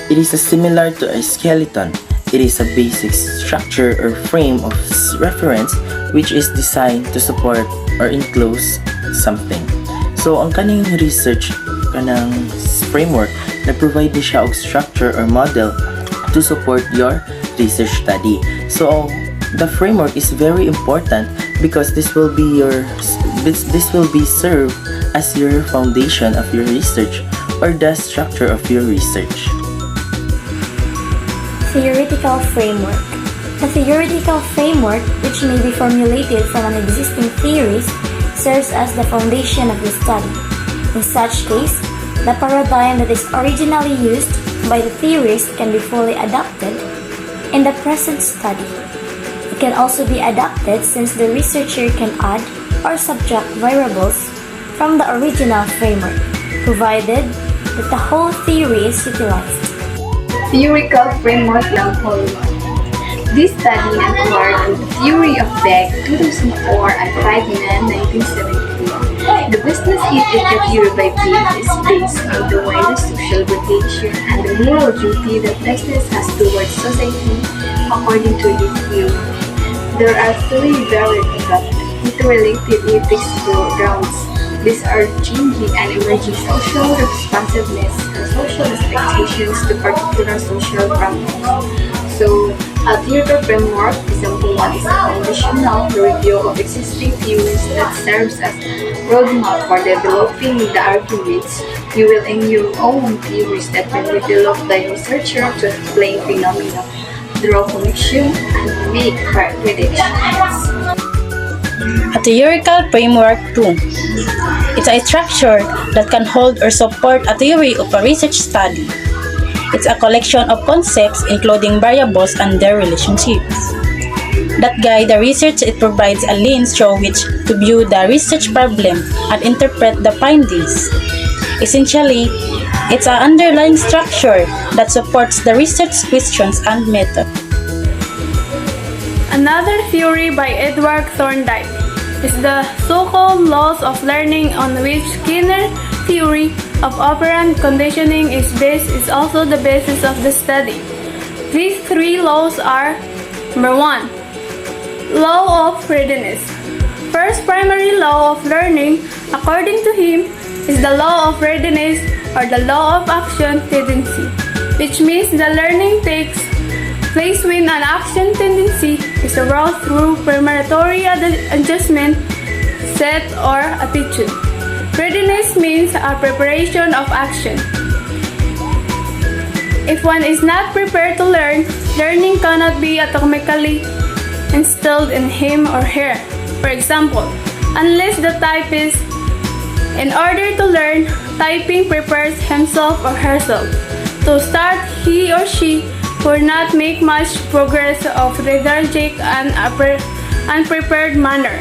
It is similar to a skeleton. It is a basic structure or frame of reference which is designed to support or enclose something. So, ang kaning research, kanang framework, nag-provide ni siya og structure or model to support your research study. So, the framework is very important because this will be served as your foundation of your research or the structure of your research. Theoretical framework. A theoretical framework, which may be formulated from an existing theories, serves as the foundation of the study. In such case, the paradigm that is originally used by the theorist can be fully adopted in the present study. It can also be adapted since the researcher can add or subtract variables from the original framework, provided that the whole theory is utilized. Theoretical framework ng polymer. This study acquired the theory of Beck 2004 and Ferdinand 1972. The business ethic theory by Beck is based on the wider social rotation and the moral duty that business has towards society according to this theory. There are three very interrelated ethics grounds. These are changing and emerging social responsiveness and social expectations to particular social problems. So, a theoretical framework, example 1, is a foundational review of existing theories that serves as roadmap for developing the arguments you will in your own theories that can be developed by researcher to explain phenomena, draw connection, and make predictions. A theoretical framework 2. It's a structure that can hold or support a theory of a research study. It's a collection of concepts including variables and their relationships that guide the research. It provides a lens through which to view the research problem and interpret the findings. Essentially, it's an underlying structure that supports the research questions and method. Another theory by Edward Thorndike is the so-called laws of learning, on which Skinner's theory of operant conditioning is based, is also the basis of the study. These three laws are: number 1, law of readiness. First primary law of learning, according to him, is the law of readiness or the law of action tendency, which means the learning takes place when an action tendency is aroused through preparatory adjustment, set, or attitude. Readiness means a preparation of action. If one is not prepared to learn, learning cannot be atomically instilled in him or her. For example, unless the typist, in order to learn, typing prepares himself or herself. To start, he or she will not make much progress of lethargic and unprepared manner.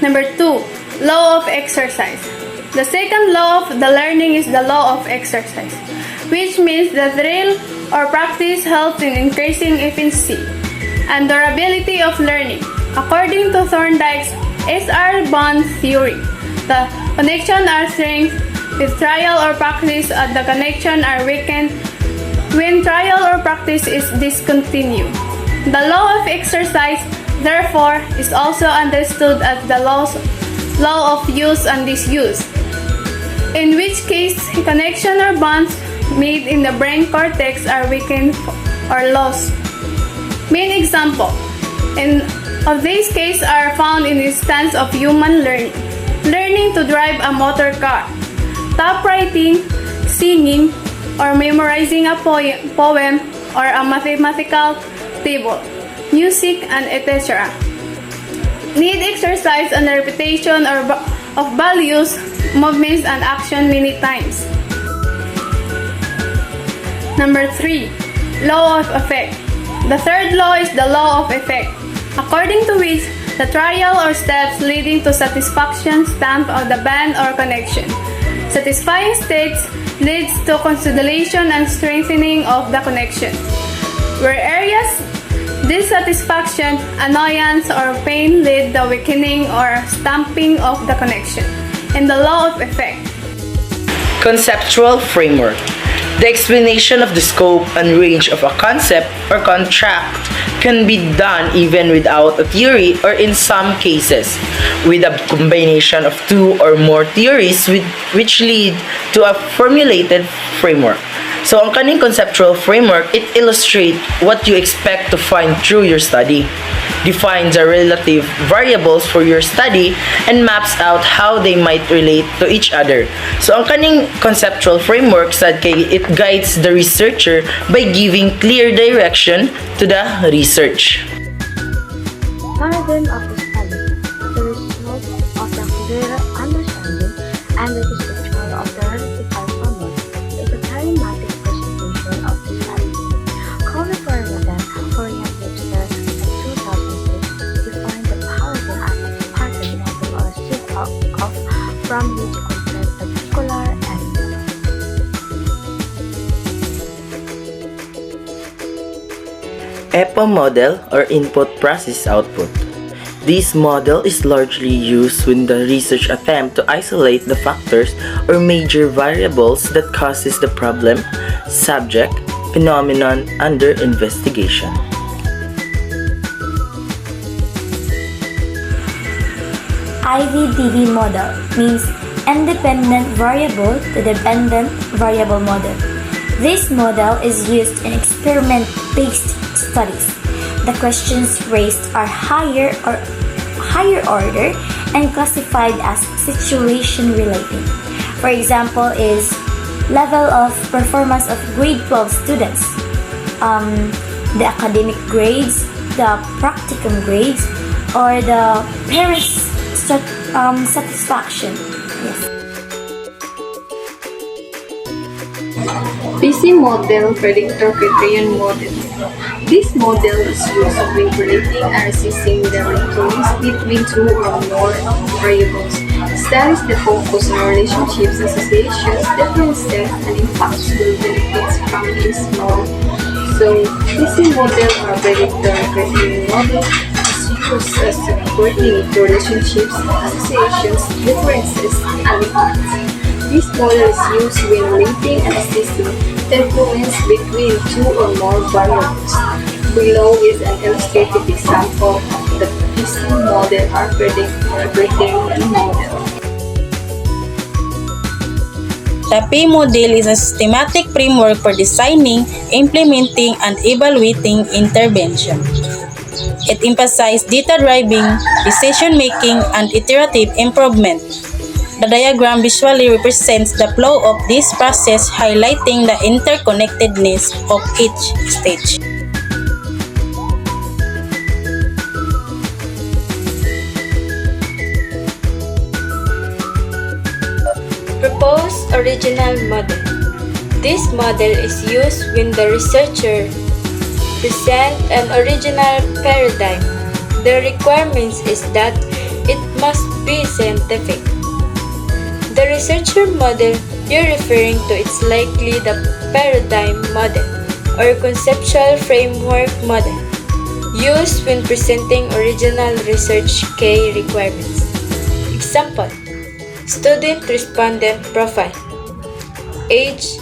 Number 2, law of exercise. The second law of the learning is the law of exercise, which means that drill or practice helps in increasing efficiency and durability of learning. According to Thorndike's S.R. Bond theory, the connection are strength with trial or practice, and the connection are weakened when trial or practice is discontinued. The law of exercise, therefore, is also understood as the law of use and disuse, in which case connection or bonds made in the brain cortex are weakened or lost. Main example of these cases are found in the instance of human learning. Learning to drive a motor car, typewriting, singing, or memorizing a poem or a mathematical table, music, and etc. Need exercise and repetition of values, movements, and action many times. Number 3, law of effect. The third law is the law of effect, according to which the trial or steps leading to satisfaction stamp of the band or connection. Satisfying states leads to consolidation and strengthening of the connection. Where areas dissatisfaction, annoyance, or pain lead the weakening or stamping of the connection. In the law of effect. Conceptual framework. The explanation of the scope and range of a concept or contract can be done even without a theory or in some cases with a combination of two or more theories which lead to a formulated framework. So, ang kaning conceptual framework, it illustrates what you expect to find through your study, defines the relative variables for your study, and maps out how they might relate to each other. So, ang kaning conceptual framework, sad kay it guides the researcher by giving clear direction to the research. Paradigm of the study, the result of the clear understanding and the description of the relative framework is a paradigmatic presentation of the study. Cover Korean Webster in 2006 defined the paradigm as a pattern model or set of from which concept particular element. EPA model or input process output. This model is largely used when the research attempt to isolate the factors or major variables that causes the problem, subject, phenomenon under investigation. IVDD model means independent variable to dependent variable model. This model is used in experiment-based studies. The questions raised are higher order and classified as situation related. For example, is level of performance of grade 12 students, the academic grades, the practicum grades, or the parents' satisfaction. Yes. PC model predictor criterion model. This model is used when predicting and assessing the relations between two or more variables. Studies that focus on relationships, associations, differences, and impacts will benefits from this model. So, PC model or predictor criterion model is used as supporting relationships, associations, differences, and impacts. This model is used when relating and assessing influence between two or more variables. Below is an illustrative example of the PC model or predictor criterion model. The P model is a systematic framework for designing, implementing, and evaluating intervention. It emphasizes data-driven decision-making and iterative improvement. The diagram visually represents the flow of this process, highlighting the interconnectedness of each stage. Proposed original model. This model is used when the researcher presents an original paradigm. The requirements is that it must be scientific. The researcher model you're referring to is likely the paradigm model or conceptual framework model used when presenting original research key requirements. Example: student respondent profile, age,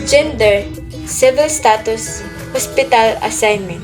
gender, civil status, hospital assignment.